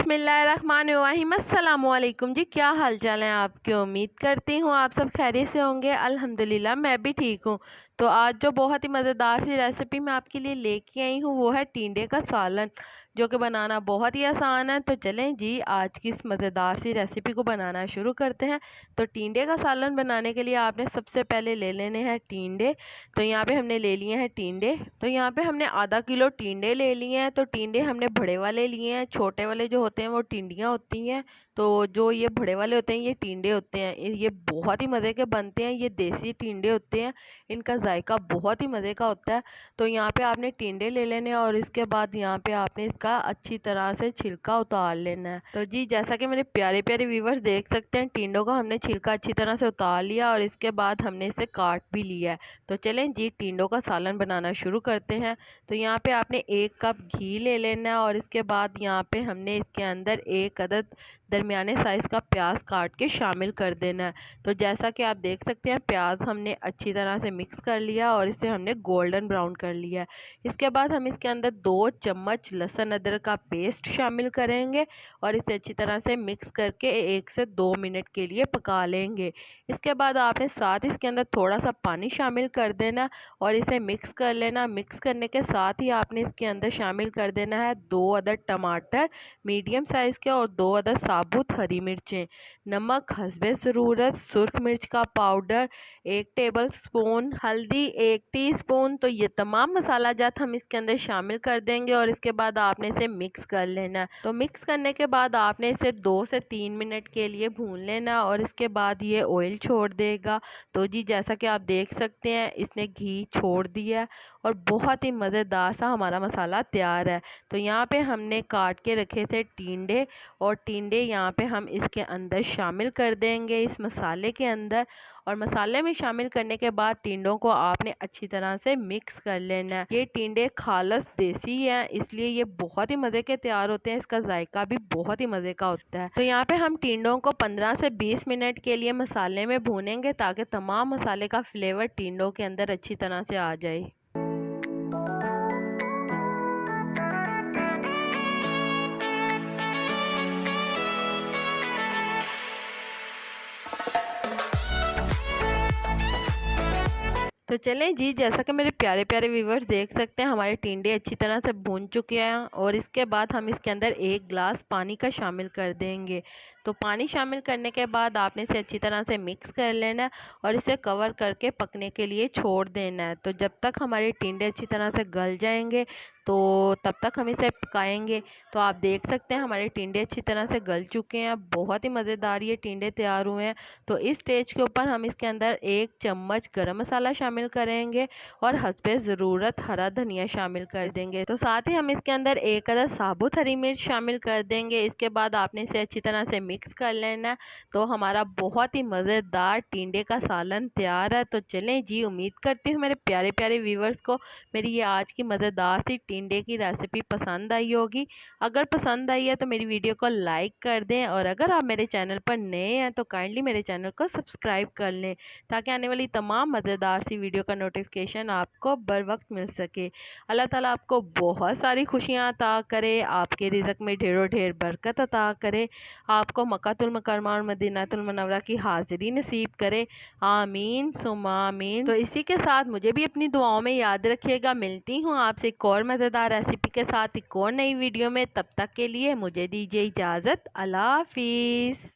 बिस्मिल्लाहिर्रहमानिर्रहीम। अस्सलामुअलैकुम जी, क्या हाल चाल है आपके। उम्मीद करती हूँ आप सब खैरियत से होंगे। अल्हम्दुलिल्लाह मैं भी ठीक हूँ। तो आज जो बहुत ही मज़ेदार सी रेसिपी मैं आपके लिए लेके आई हूँ वो है टिंडे का सालन, जो कि बनाना बहुत ही आसान है। तो चलें जी आज की इस मज़ेदार सी रेसिपी को बनाना शुरू करते हैं। तो टिंडे का सालन बनाने के लिए आपने सबसे पहले ले लेने हैं टिंडे। तो यहाँ पे हमने ले लिए हैं टिंडे। तो यहाँ पे हमने आधा किलो टिंडे ले लिए हैं। तो टिंडे हमने बड़े वाले लिए हैं, छोटे वाले जो होते हैं वो टिंडियाँ होती हैं। तो जो ये बड़े वाले होते हैं ये टिंडे होते हैं, ये बहुत ही मज़े के बनते हैं। ये देसी टिंडे होते हैं, इनका जायका बहुत ही मज़े का होता है। तो यहाँ पे आपने टिंडे ले लेने हैं और इसके बाद यहाँ पे आपने इसका अच्छी तरह से छिलका उतार लेना है। तो जी जैसा कि मेरे प्यारे प्यारे व्यूवर्स देख सकते हैं, टिंडों का हमने छिलका अच्छी तरह से उतार लिया और इसके बाद हमने इसे काट भी लिया है। तो चलें जी टिंडों का सालन बनाना शुरू करते हैं। तो यहाँ पे आपने 1 कप घी ले लेना है और इसके बाद यहाँ पे हमने इसके अंदर 1 अदद दरमियाने साइज़ का प्याज काट के शामिल कर देना है। तो जैसा कि आप देख सकते हैं प्याज हमने अच्छी तरह से मिक्स कर लिया और इसे हमने गोल्डन ब्राउन कर लिया है। इसके बाद हम इसके अंदर 2 चम्मच लहसुन अदरक का पेस्ट शामिल करेंगे और इसे अच्छी तरह से मिक्स करके 1 से 2 मिनट के लिए पका लेंगे। इसके बाद आपने साथ इसके अंदर थोड़ा सा पानी शामिल कर देना और इसे मिक्स कर लेना। मिक्स करने के साथ ही आपने इसके अंदर शामिल कर देना है 2 अदद टमाटर मीडियम साइज़ के और 2 अदद साबुत हरी मिर्चें, नमक हस्बे ज़रूरत, सुर्ख मिर्च का पाउडर 1 टेबल स्पून, हल्दी 1 टीस्पून। तो ये तमाम मसाला जात हम इसके अंदर शामिल कर देंगे और इसके बाद आपने इसे मिक्स कर लेना। तो मिक्स करने के बाद आपने इसे 2 से 3 मिनट के लिए भून लेना और इसके बाद ये ऑयल छोड़ देगा। तो जी जैसा कि आप देख सकते हैं इसने घी छोड़ दिया और बहुत ही मज़ेदार सा हमारा मसाला तैयार है। तो यहाँ पे हमने काट के रखे थे टिंडे और टिंडे यहाँ पे हम इसके अंदर शामिल कर देंगे इस मसाले के अंदर। और मसाले में शामिल करने के बाद टिंडों को आपने अच्छी तरह से मिक्स कर लेना है। ये टिंडे खालस देसी हैं इसलिए ये बहुत ही मज़े के तैयार होते हैं, इसका जायका भी बहुत ही मज़े का होता है। तो यहाँ पे हम टिंडों को 15 से 20 मिनट के लिए मसाले में भूनेंगे ताकि तमाम मसाले का फ्लेवर टिंडों के अंदर अच्छी तरह से आ जाए। तो चलें जी जैसा कि मेरे प्यारे प्यारे व्यूवर्स देख सकते हैं हमारे टिंडे अच्छी तरह से भून चुके हैं और इसके बाद हम इसके अंदर 1 गिलास पानी का शामिल कर देंगे। तो पानी शामिल करने के बाद आपने इसे अच्छी तरह से मिक्स कर लेना है और इसे कवर करके पकने के लिए छोड़ देना है। तो जब तक हमारे टिंडे अच्छी तरह से गल जाएंगे तो तब तक हम इसे पकाएंगे। तो आप देख सकते हैं हमारे टिंडे अच्छी तरह से गल चुके हैं, बहुत ही मज़ेदार ये टिंडे तैयार हुए हैं। तो इस स्टेज के ऊपर हम इसके अंदर 1 चम्मच गरम मसाला शामिल करेंगे और हस्बे ज़रूरत हरा धनिया शामिल कर देंगे। तो साथ ही हम इसके अंदर 1 अदद साबुत हरी मिर्च शामिल कर देंगे। इसके बाद आपने इसे अच्छी तरह से मिक्स कर लेना। तो हमारा बहुत ही मज़ेदार टिंडे का सालन तैयार है। तो चलें जी उम्मीद करती हूँ मेरे प्यारे प्यारे व्यूवर्स को मेरी ये आज की मज़ेदार सी टिंडे की रेसिपी पसंद आई होगी। अगर पसंद आई है तो मेरी वीडियो को लाइक कर दें और अगर आप मेरे चैनल पर नए हैं तो काइंडली मेरे चैनल को सब्सक्राइब कर लें ताकि आने वाली तमाम मज़ेदार सी वीडियो का नोटिफिकेशन आपको बर वक्त मिल सके। अल्लाह ताला आपको बहुत सारी खुशियाँ अता करे, आपके रिज़्क़ में ढेरों ढेर बरकत अता करे, आपको मक्कातुल मुकर्रमा और मदीनातुल मुनव्वरा की हाज़िरी नसीब करे। आमीन सुम्मा आमीन। तो इसी के साथ मुझे भी अपनी दुआओं में याद रखिएगा। मिलती हूँ आपसे एक और मज़ेदार रेसिपी के साथ एक और नई वीडियो में। तब तक के लिए मुझे दीजिए इजाज़त। अल्लाह हाफिज़।